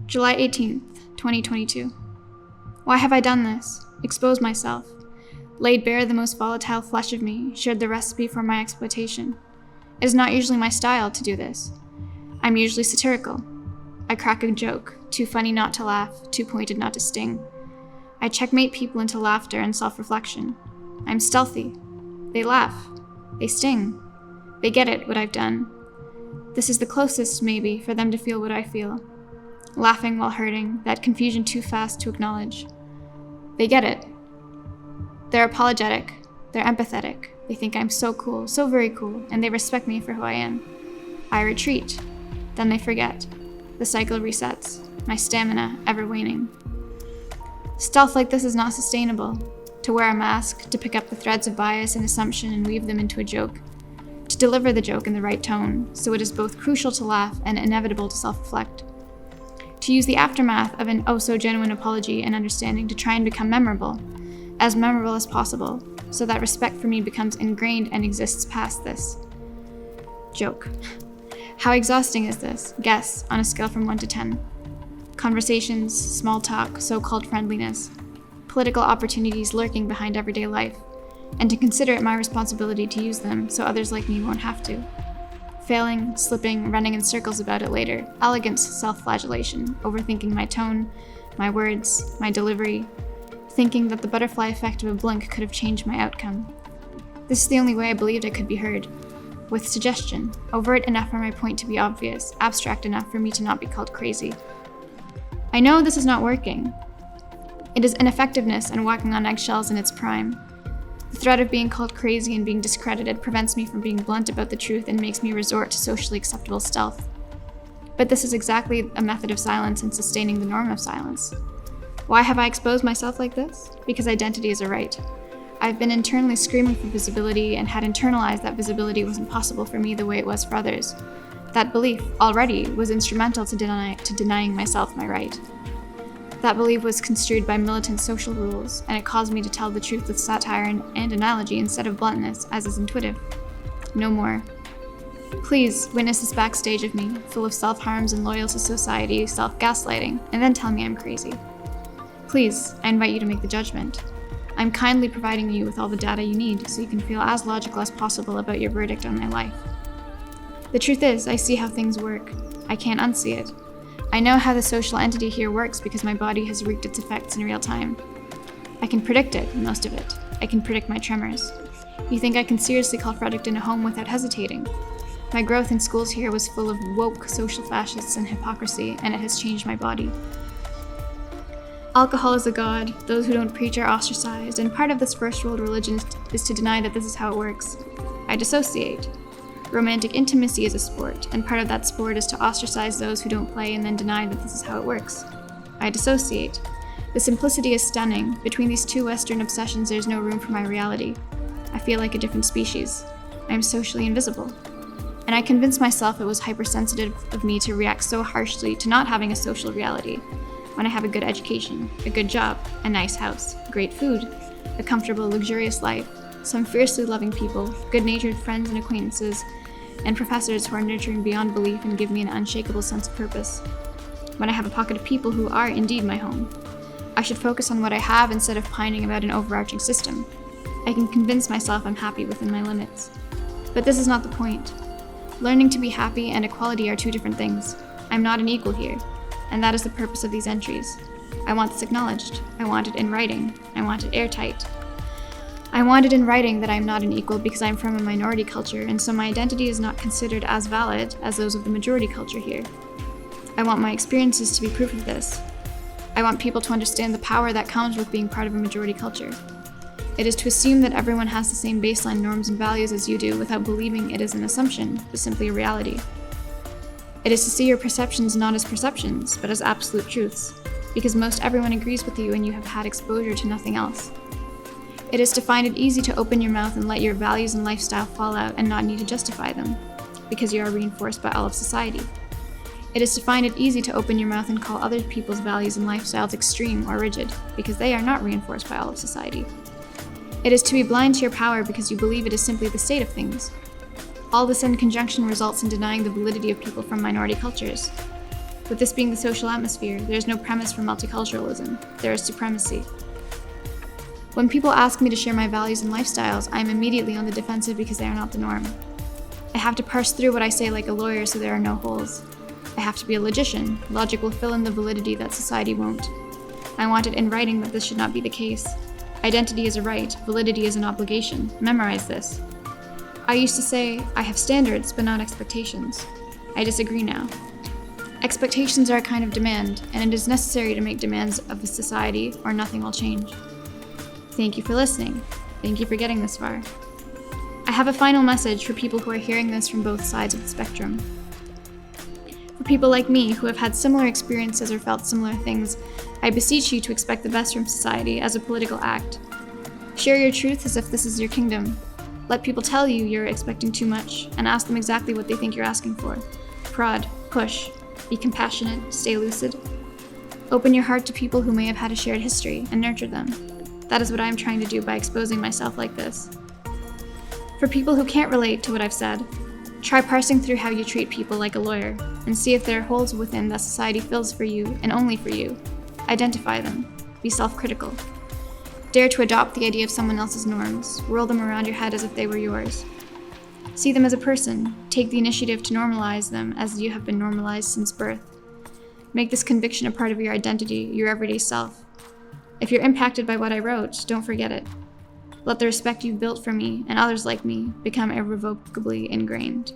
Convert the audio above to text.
July 18th, 2022. Why have I done this? Exposed myself, laid bare the most volatile flesh of me, shared the recipe for my exploitation. It is not usually my style to do this. I'm usually satirical. I crack a joke, too funny not to laugh, too pointed not to sting. I checkmate people into laughter and self-reflection. I'm stealthy. They laugh. They sting. They get it, what I've done. This is the closest, maybe, for them to feel what I feel. Laughing while hurting, that confusion too fast to acknowledge. They get it. They're apologetic. They're empathetic. They think I'm so cool, so very cool, and they respect me for who I am. I retreat. Then they forget. The cycle resets. My stamina ever waning. Stealth like this is not sustainable. To wear a mask, to pick up the threads of bias and assumption and weave them into a joke. To deliver the joke in the right tone, so it is both crucial to laugh and inevitable to self-reflect. To use the aftermath of an oh-so-genuine apology and understanding to try and become memorable as possible, so that respect for me becomes ingrained and exists past this. Joke. How exhausting is this? Guess, on a scale from 1 to 10. Conversations, small talk, so-called friendliness, political opportunities lurking behind everyday life, and to consider it my responsibility to use them so others like me won't have to. Failing, slipping, running in circles about it later, elegant self-flagellation, overthinking my tone, my words, my delivery, thinking that the butterfly effect of a blink could have changed my outcome. This is the only way I believed I could be heard. With suggestion, overt enough for my point to be obvious, abstract enough for me to not be called crazy. I know this is not working. It is ineffectiveness and walking on eggshells in its prime. The threat of being called crazy and being discredited prevents me from being blunt about the truth and makes me resort to socially acceptable stealth. But this is exactly a method of silence and sustaining the norm of silence. Why have I exposed myself like this? Because identity is a right. I've been internally screaming for visibility and had internalized that visibility wasn't possible for me the way it was for others. That belief, already, was instrumental to denying myself my right. That belief was construed by militant social rules, and it caused me to tell the truth with satire and analogy instead of bluntness, as is intuitive. No more. Please witness this backstage of me, full of self-harms and loyal to society, self-gaslighting, and then tell me I'm crazy. Please, I invite you to make the judgment. I'm kindly providing you with all the data you need so you can feel as logical as possible about your verdict on my life. The truth is, I see how things work. I can't unsee it. I know how the social entity here works because my body has wreaked its effects in real time. I can predict it, most of it. I can predict my tremors. You think I can seriously call Fredericton a home without hesitating? My growth in schools here was full of woke social fascists and hypocrisy, and it has changed my body. Alcohol is a god, those who don't preach are ostracized, and part of this first-world religion is to deny that this is how it works. I dissociate. Romantic intimacy is a sport, and part of that sport is to ostracize those who don't play and then deny that this is how it works. I dissociate. The simplicity is stunning. Between these two Western obsessions, there's no room for my reality. I feel like a different species. I am socially invisible. And I convinced myself it was hypersensitive of me to react so harshly to not having a social reality, when I have a good education, a good job, a nice house, great food, a comfortable, luxurious life, some fiercely loving people, good-natured friends and acquaintances, and professors who are nurturing beyond belief and give me an unshakable sense of purpose. When I have a pocket of people who are indeed my home, I should focus on what I have instead of pining about an overarching system. I can convince myself I'm happy within my limits. But this is not the point. Learning to be happy and equality are two different things. I'm not an equal here, and that is the purpose of these entries. I want this acknowledged. I want it in writing. I want it airtight. I want it in writing that I'm not an equal because I'm from a minority culture, and so my identity is not considered as valid as those of the majority culture here. I want my experiences to be proof of this. I want people to understand the power that comes with being part of a majority culture. It is to assume that everyone has the same baseline norms and values as you do without believing it is an assumption, but simply a reality. It is to see your perceptions not as perceptions, but as absolute truths, because most everyone agrees with you and you have had exposure to nothing else. It is to find it easy to open your mouth and let your values and lifestyle fall out and not need to justify them, because you are reinforced by all of society. It is to find it easy to open your mouth and call other people's values and lifestyles extreme or rigid, because they are not reinforced by all of society. It is to be blind to your power because you believe it is simply the state of things. All this in conjunction results in denying the validity of people from minority cultures. With this being the social atmosphere, there is no premise for multiculturalism. There is supremacy. When people ask me to share my values and lifestyles, I am immediately on the defensive because they are not the norm. I have to parse through what I say like a lawyer so there are no holes. I have to be a logician. Logic will fill in the validity that society won't. I want it in writing that this should not be the case. Identity is a right, validity is an obligation. Memorize this. I used to say, I have standards, but not expectations. I disagree now. Expectations are a kind of demand, and it is necessary to make demands of a society, or nothing will change. Thank you for listening. Thank you for getting this far. I have a final message for people who are hearing this from both sides of the spectrum. For people like me who have had similar experiences or felt similar things, I beseech you to expect the best from society as a political act. Share your truth as if this is your kingdom. Let people tell you you're expecting too much, and ask them exactly what they think you're asking for. Prod, push, be compassionate, stay lucid. Open your heart to people who may have had a shared history, and nurture them. That is what I am trying to do by exposing myself like this. For people who can't relate to what I've said, try parsing through how you treat people like a lawyer, and see if there are holes within that society fills for you, and only for you. Identify them. Be self-critical. Dare to adopt the idea of someone else's norms. Whirl them around your head as if they were yours. See them as a person. Take the initiative to normalize them as you have been normalized since birth. Make this conviction a part of your identity, your everyday self. If you're impacted by what I wrote, don't forget it. Let the respect you've built for me, and others like me, become irrevocably ingrained.